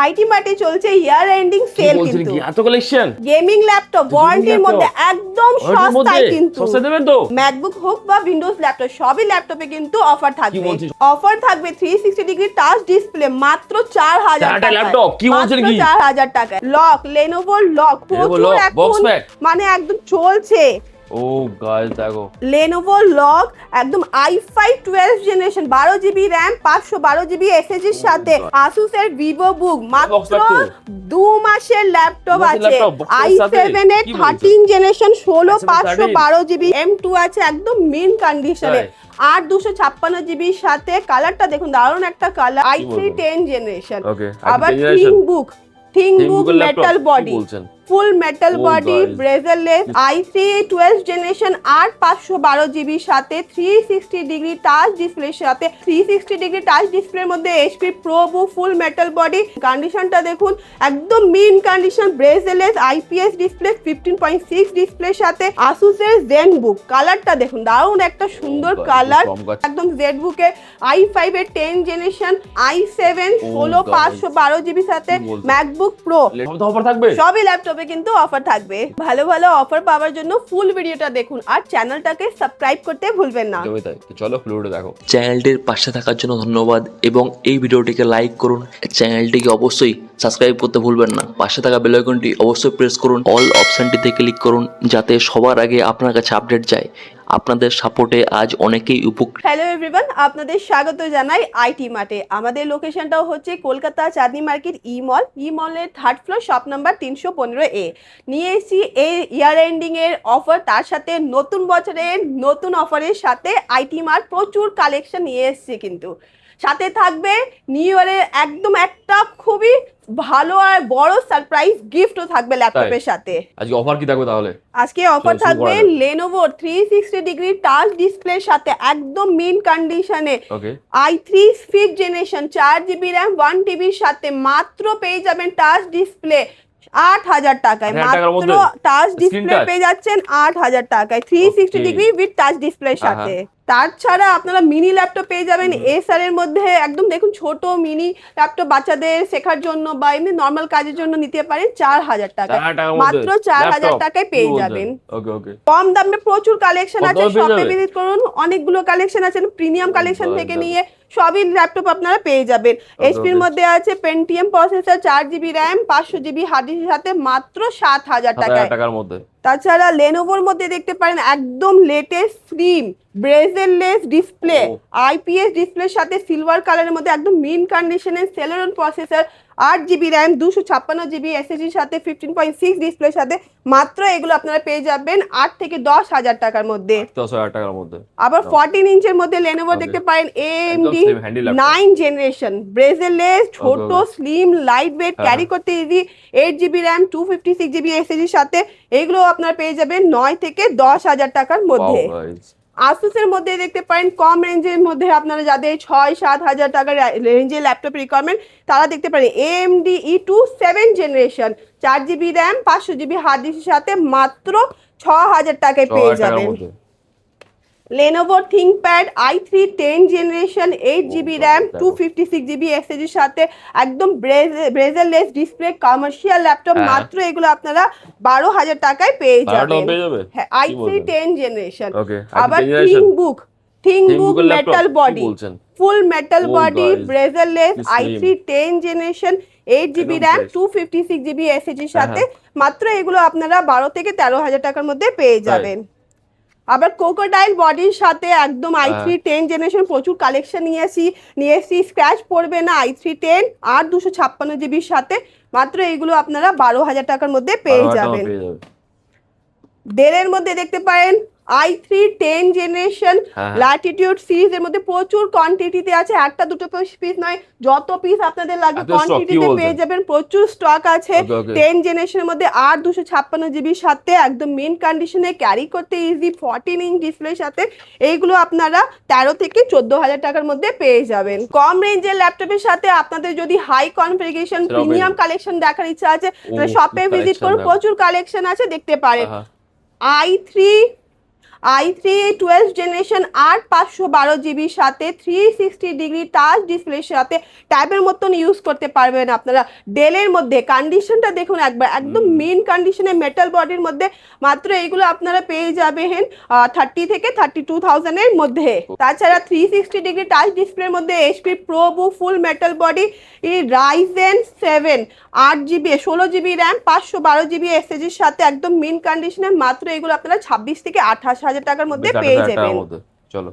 IT মার্টে চলছে year ending sell কিন্তু এত কালেকশন গেমিং ল্যাপটপ ওয়ারেন্টির মধ্যে একদম সস্তায় কিন্তু সস্তা দেবেন তো ম্যাকবুক হোক বা উইন্ডোজ ল্যাপটপ সবই ল্যাপটপে কিন্তু অফার থাকবে অফার থাকবে 360 ডিগ্রি টাচ ডিসপ্লে মাত্র 4000 টাকা ল্যাপটপ কি বলছেন কি 4000 টাকা লক Lenovo লক প্রচুর এখন মানে একদম চলছে ও গাইস দেখো Lenovo লক একদম i5 12 generation 12GB RAM 512GB SSD এর সাথে Asus এর VivoBook মাত্র 2 মাসের ল্যাপটপ আছে i7 এর 13 জেনারেশন 16512GB M2 আছে একদম মিন কন্ডিশনে 8256GB এর সাথে কালারটা দেখুন দারুণ একটা কালার i3 10 জেনারেশন আবার থিংবুক মেটাল বডি ফুল metal body ব্রেজারলেস i3 12 generation 8512GB সাথে 360 ডিগ্রি টাচ ডিসপ্লের সাথে 360 ডিগ্রি টাচ ডিসপ্লের মধ্যে HP ProBook ফুল মেটাল বডি কন্ডিশনটা দেখুন একদম মিন কন্ডিশন ব্রেজারলেস IPS ডিসপ্লে 15.6 ডিসপ্লের সাথে Asus এর ZenBook কালারটা দেখুন দারুণ একটা সুন্দর কালার একদম ZenBook এর i5 এর 10 জেনারেশন i7 16512GB সাথে MacBook Pro অফার থাকবে সবই ল্যাপটপ কিন্তু অফার থাকবে ভালো ভালো অফার পাওয়ার জন্য ফুল ভিডিওটা দেখুন আর চ্যানেলটাকে সাবস্ক্রাইব করতে ভুলবেন না চলো ভিডিওটা দেখো চ্যানেলটির পাশে থাকার জন্য ধন্যবাদ এবং এই ভিডিওটিকে লাইক করুন চ্যানেলটিকে অবশ্যই সাবস্ক্রাইব করতে ভুলবেন না পাশে থাকা বেল আইকনটি অবশ্যই প্রেস করুন অল অপশনটিতে ক্লিক করুন যাতে সবার আগে আপনার কাছে আপডেট যায় আপনাদের সাপোর্টে আজ অনেকেই উপকৃত হ্যালো এভরিওয়ান আপনাদের স্বাগত জানাই আইটি মার্টে আমাদের লোকেশনটাও হচ্ছে কলকাতা চাঁদনি মার্কেট ই মলের third floor shop number 315A নিয়ে এসেছি এই ইয়ার এন্ডিং এর অফার তার সাথে নতুন বছরের নতুন অফারের সাথে আইটি মার্ট প্রচুর কালেকশন নিয়ে এসেছে কিন্তু সাথে থাকবে নিউ ইয়ারের একদম একটা খুবই ভালো আর বড় সারপ্রাইজ গিফটও থাকবে ল্যাপটপের সাথে আজকে অফার কি থাকবে তাহলে আজকে অফার থাকবে Lenovo 360 ডিগ্রি টাচ ডিসপ্লের সাথে একদম মিন কন্ডিশনে i3 5th generation 4GB RAM 1TB এর সাথে মাত্র পেয়ে যাবেন টাচ ডিসপ্লে 8000 টাকায় মাত্র টাচ ডিসপ্লে পেয়ে যাচ্ছেন 8000 টাকায় 360 ডিগ্রি উইথ টাচ ডিসপ্লের সাথে তাছাড়া আপনারা মিনি ল্যাপটপ পেয়ে যাবেন এসআর এর মধ্যে একদম দেখুন ছোট মিনি ল্যাপটপ বাচ্চাদের শেখার জন্য বা এমনি নরমাল কাজের জন্য নিতে পারেন 4000 টাকা মাত্র 4000 টাকায় পেয়ে যাবেন কম দামে প্রচুর কালেকশন আছে শপে ভিজিট করুন অনেকগুলো কালেকশন আছে প্রিমিয়াম কালেকশন থেকে নিয়ে সবই ল্যাপটপ আপনারা পেয়ে যাবেন এইচপি এর মধ্যে আছে Pentium processor 4GB RAM 500GB hard ডিস্কের সাথে মাত্র 7000 টাকার মধ্যে তাছাড়া Lenovo এর মধ্যে দেখতে পারেন একদম লেটেস্ট স্লিম ব্রেজেললেস ডিসপ্লে IPS ডিসপ্লের সাথে সিলভার কালারের মধ্যে একদম মিন কন্ডিশনের Celeron processor 8GB RAM 256GB SSD এর সাথে 15.6 ডিসপ্লের সাথে মাত্র এগুলো আপনারা পেয়ে যাবেন 8 থেকে 10000 টাকার মধ্যে 10000 টাকার মধ্যে আবার 14 ইঞ্চের মধ্যে Lenovo দেখতে পারেন AMD 9 জেনারেশন ব্রেজেললেস ছোট স্লিম লাইট ওয়েট ক্যারি করতে easy 8GB RAM 256GB SSD এর সাথে এগুলো আপনারা পেয়ে যাবেন 9 থেকে 10000 টাকার মধ্যে Asus এর মধ্যে দেখতে পারেন কম রেঞ্জের মধ্যে আপনারা যাদের 6-7 টাকার রেঞ্জের ল্যাপটপ রিকোয়ারমেন্ট তারা দেখতে পারেন AMD E2 7 generation 4GB RAM 500GB hard ডিস্কের সাথে মাত্র 6000 টাকায় পেয়ে যাবেন Lenovo ThinkPad i3 10 generation 8GB RAM 256GB SSD এর সাথে একদম ব্রেজারলেস ডিসপ্লে কমার্শিয়াল ল্যাপটপ মাত্র এগুলো আপনারা 12000 টাকায় পেয়ে যাবেন হ্যাঁ i3 10 জেনারেশন আবার থিংবুক মেটাল বডি ফুল metal body ব্রেজারলেস i3 10 generation 8GB RAM 256GB SSD এর সাথে মাত্র এগুলো আপনারা 12 থেকে 13000 টাকার মধ্যে পেয়ে যাবেন আবার ক্রোকোডাইল বডির সাথে একদম i3 10 জেনারেশন প্রচুর কালেকশন নিয়ে এসেছি স্ক্র্যাচ পড়বে না i3 10 আর 256GB এর সাথে মাত্র এগুলো আপনারা 12000 টাকার মধ্যে পেয়ে যাবেন ডেলের মধ্যে দেখতে পারেন i3 10 জেনারেশন ল্যাটিটিউড সিরিজের মধ্যে প্রচুর কোয়ান্টিটিতে আছে একটা দুটো পিস নয় যত পিস আপনাদের লাগে কোয়ান্টিটিতে পেয়ে যাবেন প্রচুর স্টক আছে 10 জেনারেশনের মধ্যে আর 256GB এর সাথে একদম মেন কন্ডিশনে ক্যারি করতে ইজি 14 ইঞ্চ ডিসপ্লের সাথে এইগুলো আপনারা 13 থেকে 14000 টাকার মধ্যে পেয়ে যাবেন কম রেঞ্জের ল্যাপটপের সাথে আপনাদের যদি হাই কনফিগারেশন প্রিমিয়াম কালেকশন দেখার ইচ্ছা আছে তাহলে শপে ভিজিট করুন প্রচুর কালেকশন আছে দেখতে পারেন i3 i3 12 জেনারেশন 8/512 জিবির সাথে 360 ডিগ্রি টাচ ডিসপ্লের সাথে ট্যাবের মতন ইউজ করতে পারবেন আপনারা। ডেলের মধ্যে কন্ডিশনটা দেখুন একবার, একদম মেন কন্ডিশনে মেটাল বডির মধ্যে, মাত্র এইগুলো আপনারা পেয়ে যাবেন 30 থেকে 32,000 এর মধ্যে। তাছাড়া 360 ডিগ্রি টাচ ডিসপ্লের মধ্যে HP ProBook ফুল metal body Ryzen 7 8GB 16GB RAM 512GB এসএসডির সাথে একদম মেন কন্ডিশনে, মাত্র এগুলো আপনারা 26 থেকে 28,000 টাকার মধ্যে পেয়ে যাবেন। চলো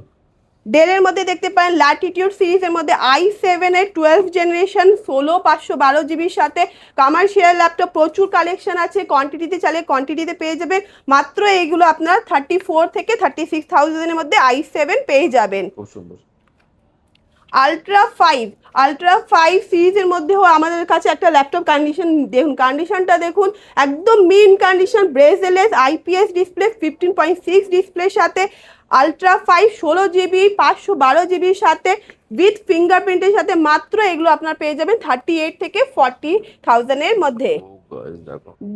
ডেলের মধ্যে দেখতে পারেন ল্যাটিটিউড সিরিজের মধ্যে i7 এর 12 জেনারেশন 512জিবির সাথে কমার্শিয়াল ল্যাপটপ প্রচুর কালেকশন আছে, কোয়ান্টিটিতে চাইলে কোয়ান্টিটিতে পেয়ে যাবেন। মাত্র এইগুলো আপনারা 34 থেকে 36,000 এর মধ্যে i7 পেয়ে যাবেন। খুব সুন্দর। আলট্রা 5 সিরিজের মধ্যেও আমাদের কাছে একটা ল্যাপটপ কন্ডিশন দেখুন, কন্ডিশনটা দেখুন একদম মেন কন্ডিশন, ব্রেজলেস IPS ডিসপ্লে 15.6 ডিসপ্লের সাথে আলট্রা 5 16GB 512জিবির সাথে উইথ ফিঙ্গারপ্রিন্টের সাথে, মাত্র এগুলো আপনার পেয়ে যাবেন 38 থেকে 40,000 এর মধ্যে।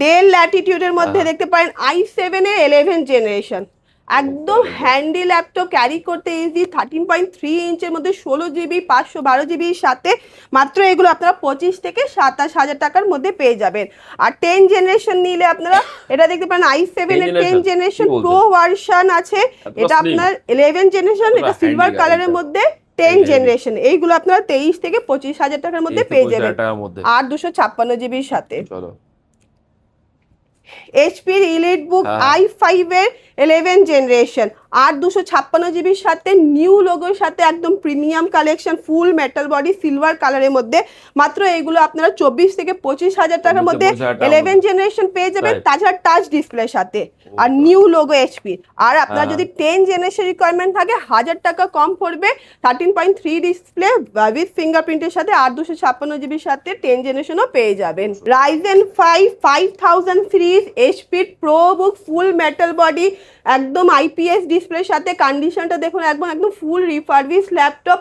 ডেল ল্যাটিটিউডের মধ্যে দেখতে পারেন i7 এর 11 জেনারেশন, একদম হ্যান্ডি ল্যাপটপ, ক্যারি করতে ইজি, 13.3 ইঞ্চের মধ্যে 16GB 512জিবির সাথে, মাত্র এগুলো আপনারা 25 থেকে 27,000 টাকার মধ্যে পেয়ে যাবেন। আর 10 জেনারেশন নিলে আপনারা এটা দেখতে পারেন i7 এর 10 জেনারেশন প্রো ভার্সন আছে, এটা আপনার 11 জেনারেশন, এটা সিলভার কালারের মধ্যে 10 জেনারেশন, এইগুলো আপনারা 23 থেকে 25,000 টাকার মধ্যে পেয়ে যাবেন আর 256জিবির সাথে। HP EliteBook i5 এর 11 জেনারেশন 256জিবির সাথে নিউ লোগোর সাথে একদম প্রিমিয়াম কালেকশন, ফুল মেটাল বডি সিলভার কালারের মধ্যে, মাত্র এইগুলো আপনারা 24 থেকে 25,000 টাকার মধ্যে 11 জেনারেশন পেয়ে যাবেন। তাছাড়া টাচ ডিসপ্লের সাথে আর নিউ লোগো HP। আর আপনার যদি 10 জেনারেশন রিকোয়ারমেন্ট থাকে 1000 টাকা কম পড়বে, 13.3 ডিসপ্লে উইথ ফিঙ্গারপ্রিন্টের সাথে 256জিবির সাথে 10 জেনারেশনও পেয়ে যাবেন। Ryzen 5 5000 সিরিজ HP ProBook ফুল মেটাল বডি একদম IPS ডিসপ্লের সাথে, কন্ডিশনটা দেখুন একদম ফুল রিফারবিশ ল্যাপটপ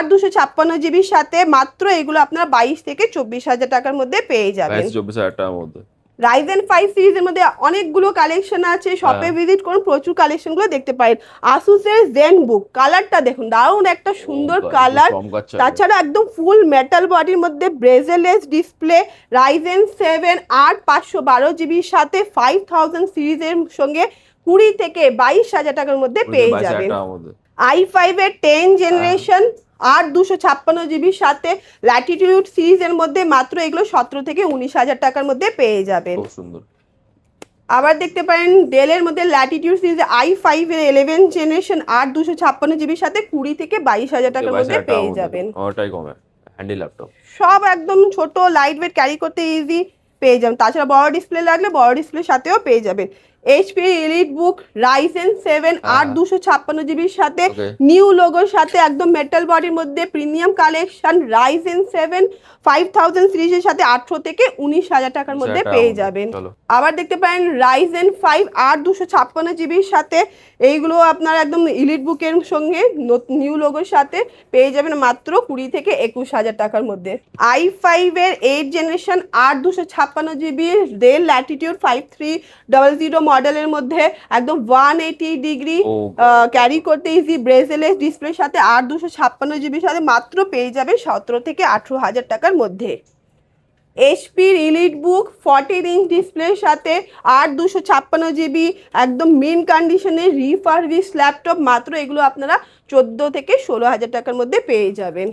256জিবির সাথে, মাত্র এগুলো আপনারা 22 থেকে 24,000 টাকার মধ্যে পেয়ে যাবেন। 24,000 টাকার মধ্যে Ryzen 5 সিরিজের মধ্যে অনেকগুলো কালেকশন আছে, শপে ভিজিট করুন, প্রচুর কালেকশনগুলো দেখতে পারেন। Asus এর ZenBook কালারটা দেখুন, দারুণ একটা সুন্দর কালার, তাছাড়া একদম ফুল মেটাল বডির মধ্যে ব্রেজলেস ডিসপ্লে, Ryzen 7 512জিবির সাথে 5000 সিরিজের সঙ্গে 20 থেকে 22,000 টাকার মধ্যে পেয়ে যাবেন। i5 এর 10 জেনারেশন 256জিবির সাথে ল্যাটিটিউড সিরিজের মধ্যে, মাত্র এগুলো 17 থেকে 19,000 টাকার মধ্যে পেয়ে যাবেন। আবার দেখতে পারেন ডেলের মধ্যে ল্যাটিটিউড সিরিজ i5 এর 11 জেনারেশন 256জিবির সাথে 20 থেকে 22,000 টাকার মধ্যে পেয়ে যাবেন। ওটাই কমে হ্যান্ডি ল্যাপটপ, সব একদম ছোট লাইট ওয়েট, ক্যারি করতে ইজি পেয়ে যাবেন। তাছাড়া বড় ডিসপ্লে লাগলে বড় ডিসপ্লের সাথেও পেয়ে যাবেন। HP EliteBook Ryzen 7 256জিবির সাথে নিউ লোগোর সাথে একদম মেটাল বডির মধ্যে প্রিমিয়াম কালেকশন, Ryzen 7 5000 সিরিজের সাথে 18 থেকে 19,000 টাকার মধ্যে পেয়ে যাবেন। আবার দেখতে পারেন Ryzen 5 256জিবির সাথে, এইগুলো আপনার একদম EliteBook এর সঙ্গে নিউ লোগোর সাথে পেয়ে যাবেন মাত্র 20 থেকে 21,000 টাকার মধ্যে। i5 এর 8 জেনারেশন 256জিবি Dell Latitude 5300 মডেলের মধ্যে একদম 180 ডিগ্রি ক্যারি করতে ইজি, ব্রেজলেস ডিসপ্লের সাথে 256জিবির সাথে মাত্র পেয়ে যাবে 17 থেকে 18,000 টাকার মধ্যে। HP EliteBook 14 ইঞ্চ ডিসপ্লের সাথে 256জিবি একদম মেন কন্ডিশনের রিফারবিশ ল্যাপটপ, মাত্র এগুলো আপনারা 14 থেকে 16,000 টাকার মধ্যে পেয়ে যাবেন।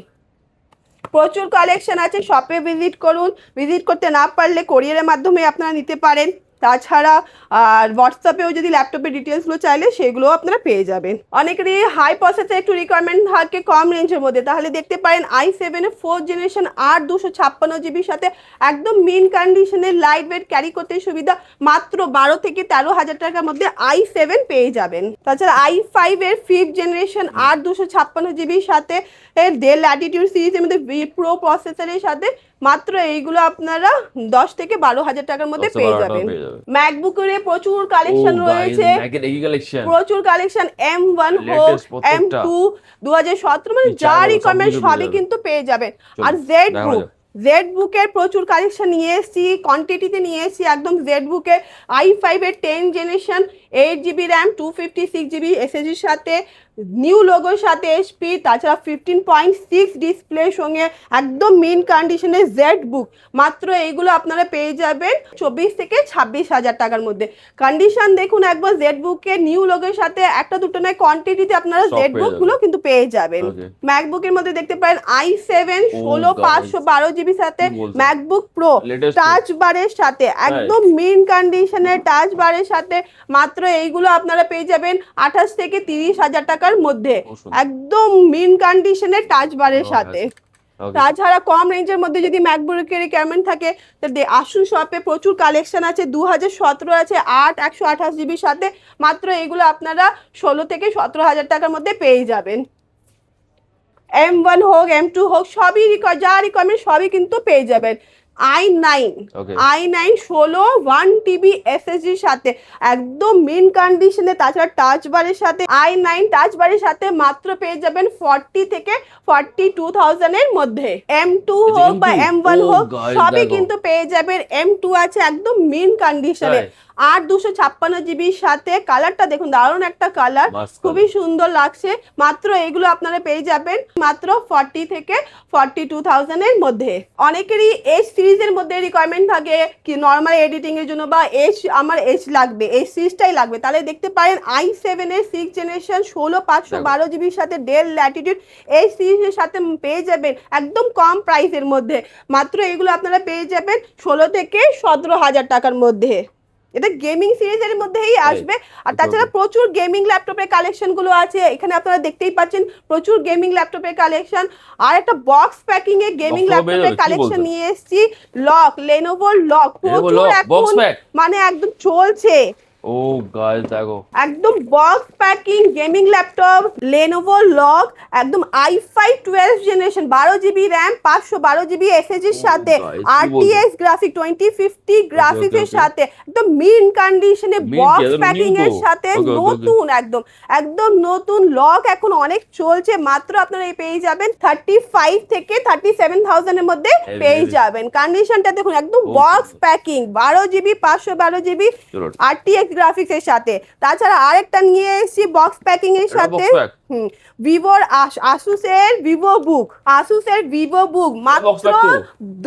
প্রচুর কালেকশন আছে, শপে ভিজিট করুন, ভিজিট করতে না পারলে কোরিয়ারের মাধ্যমে আপনারা নিতে পারেন। তাছাড়া আর হোয়াটসঅ্যাপেও যদি ল্যাপটপের ডিটেলসগুলো চাইলে সেগুলো আপনারা পেয়ে যাবেন। অনেকেরই হাই প্রসেসর একটু রিকোয়ারমেন্ট থাকে কম রেঞ্জের মধ্যে, তাহলে দেখতে পারেন i7 এর 4 জেনারেশন 256জিবির সাথে একদম মেন কন্ডিশনের লাইট ওয়েট, ক্যারি করতে সুবিধা, মাত্র 12 থেকে 13,000 টাকার মধ্যে i7 পেয়ে যাবেন। তাছাড়া i5 এর 5th জেনারেশন 256জিবির সাথে Dell Latitude সিরিজের মধ্যে প্রো প্রসেসরের সাথে, মাত্র এইগুলো আপনারা 10 থেকে 12,000 টাকার মধ্যে পেয়ে যাবেন। ম্যাকবুকের প্রচুর কালেকশন রয়েছে, প্রচুর কালেকশন M1 হোক M2 2017 মানে যা রিকোয়ারমেন্ট সবই কিন্তু পেয়ে যাবেন। আর ZBook জেড বুকের প্রচুর কালেকশন নিয়ে এসেছি, কোয়ান্টিটিতে নিয়ে এসেছি একদম। জেড বুকের i5 এর 10 জেনারেশন 8GB র্যাম 256GB এসএসডির সাথে, নিউ লোগোর সাথে এইচপি, তাছাড়া 15.6 ডিসপ্লের সঙ্গে একদম মেন কন্ডিশনের জেড বুক। মাত্র এইগুলো আপনারা পেয়ে যাবেন 24 থেকে 26,000 টাকার মধ্যে। কন্ডিশন দেখুন একবার জেড বুকের নিউ লোগোর সাথে, একটা দুটো নয় কোয়ান্টিটিতে আপনারা সব জেড পেয়ে বুকগুলো কিন্তু পেয়ে যাবেন। Okay. ম্যাকবুকের মধ্যে দেখতে পারেন i7 16512GB সাথে, কি বলছেন? ম্যাকবুক প্রো Latest টাচ বারের সাথে, একদম মেন কন্ডিশনের টাচ বারের সাথে। মাত্র এইগুলো আপনারা পেয়ে যাবেন 28 থেকে 30,000 টাকার মধ্যে, খুব সুন্দর। একদম মেন কন্ডিশনের টাচ বারের সাথে। Okay. তাছাড়া কম রেঞ্জের মধ্যে যদি ম্যাকবুকের রিকোয়ারমেন্ট থাকে তো আসুন শপে, প্রচুর কালেকশন আছে। 2017 আছে 128GB সাথে, মাত্র এগুলো আপনারা 16 থেকে 17,000 টাকার মধ্যে পেয়ে যাবেন। M1 হোক M2 হোক সবই যা রিকোয়ারমেন্ট সবই কিন্তু পেয়ে যাবেন। i9 Okay. i9 16 1TB এসএসডির সাথে, একদম মেন কন্ডিশনে, তাছাড়া টাচ বারের সাথে। i9 টাচ বারের সাথে মাত্র পেয়ে যাবেন 40 থেকে 42,000 এর মধ্যে। M2 হোক বা M2? M1 Oh, হোক guys, সবই দেখো। কিন্তু পেয়ে যাবেন। M2 আছে একদম মেন কন্ডিশনে, তাই? 256GBর সাথে। কালারটা দেখুন, দারুণ একটা কালার, Must খুবই সুন্দর লাগছে। মাত্র এগুলো আপনারা পেয়ে যাবেন মাত্র 40 থেকে 42,000 এর মধ্যে। অনেকেরই এইচ সিরিজের মধ্যে রিকোয়ারমেন্ট থাকে কি নর্মাল এডিটিং এর জন্য, বা আমার এইচ লাগবে, এই সিরিজটাই লাগবে, তাহলে দেখতে পারেন i7 এর 6 জেনারেশন 16512GBর সাথে ডেল ল্যাটিটিউড এই সিরিজের সাথে পেয়ে যাবেন একদম কম প্রাইসের মধ্যে। মাত্র এগুলো আপনারা পেয়ে যাবেন 16 থেকে 17,000 টাকার মধ্যে। এটা গেমিং সিরিজের মধ্যেই আসবে। আর তাছাড়া প্রচুর গেমিং ল্যাপটপের কালেকশনগুলো আছে এখানে, আপনারা দেখতেই পাচ্ছেন প্রচুর গেমিং ল্যাপটপের কালেকশন। আর একটা বক্স প্যাকিং এ গেমিং Box pack ল্যাপটপের বেরোবে, কি কালেকশন বলছেন? নিয়ে এসেছি। লক, লেনোভোর লক প্রচুর lock, box এখন pack? মানে একদম চলছে। ও গাইস দেখো, একদম box packing gaming laptop Lenovo log, একদম i5 12 generation 12GB RAM 512GB এসএসডির সাথে, guys, কি RTX গ্রাফিক 2050 গ্রাফিক্সের okay. সাথে, একদম মিন কন্ডিশনে Mint বক্স একদম প্যাকিং new এর তো? সাথে Okay, okay, নতুন, একদম নতুন লক এখন অনেক চলছে। মাত্র আপনারা এই পেয়ে যাবেন 35 থেকে 37,000 এর মধ্যে Heavy, পেয়ে heavy. যাবেন। কন্ডিশনটা দেখুন একদম খুব বক্স সুন্দর। প্যাকিং 12GB 512GB চলো RTX গ্রাফিক্স এর সাথে। তাছাড়া আরেকটা নিয়ে এসেছি বক্স প্যাকিং এর এটা সাথে, box pack? ভিভোর আসুসের ভিভো বুক, মাত্র box pack তো?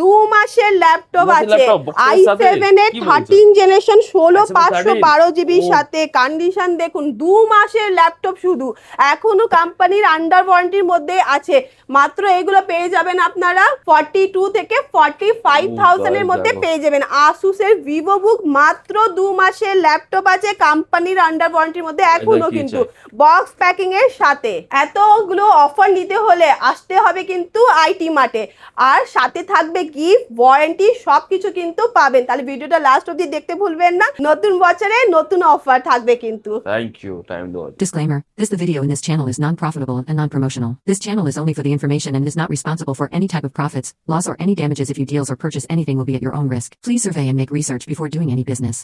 2 মাসের ল্যাপটপ 2 মাসের আছে। laptop, box এর সাথে? i7 এর কি 13 জেনারেশন 13? 16512GB ও। সাথে। কন্ডিশন দেখুন 2 মাসের ল্যাপটপ, শুধু এখনো কোম্পানির আন্ডার ওয়ারেন্টির মধ্যে আছে। মাত্র এগুলো পেয়ে যাবেন আপনারা 42 থেকে 45,000 এর মধ্যে দেখো। পেয়ে যাবেন। আসুসের ভিভো বুক মাত্র 2 মাসের ল্যাপটপ আছে কোম্পানির আন্ডার ওয়ারেন্টির মধ্যে এখনো, কি কিন্তু চাই? বক্স প্যাকিং এর সাথে। এতগুলো অফার নিতে হলে আসতে হবে কিন্তু আইটি মার্টে, আর সাথে থাকবে গিফট, ওয়ারেন্টি, সবকিছু কিন্তু পাবেন। তাহলে ভিডিওটা লাস্ট অবধি দেখতে ভুলবেন না, নতুন বছরে নতুন অফার থাকবে কিন্তু। থ্যাংক ইউ টাইম দেওয়ার জন্য। Disclaimer, the video in this channel is non-profitable and non-promotional. This channel is only for the information and is not responsible for any type of profits, loss or any damages if you deals or purchase anything will be at your own risk. Please survey and make research before doing any business.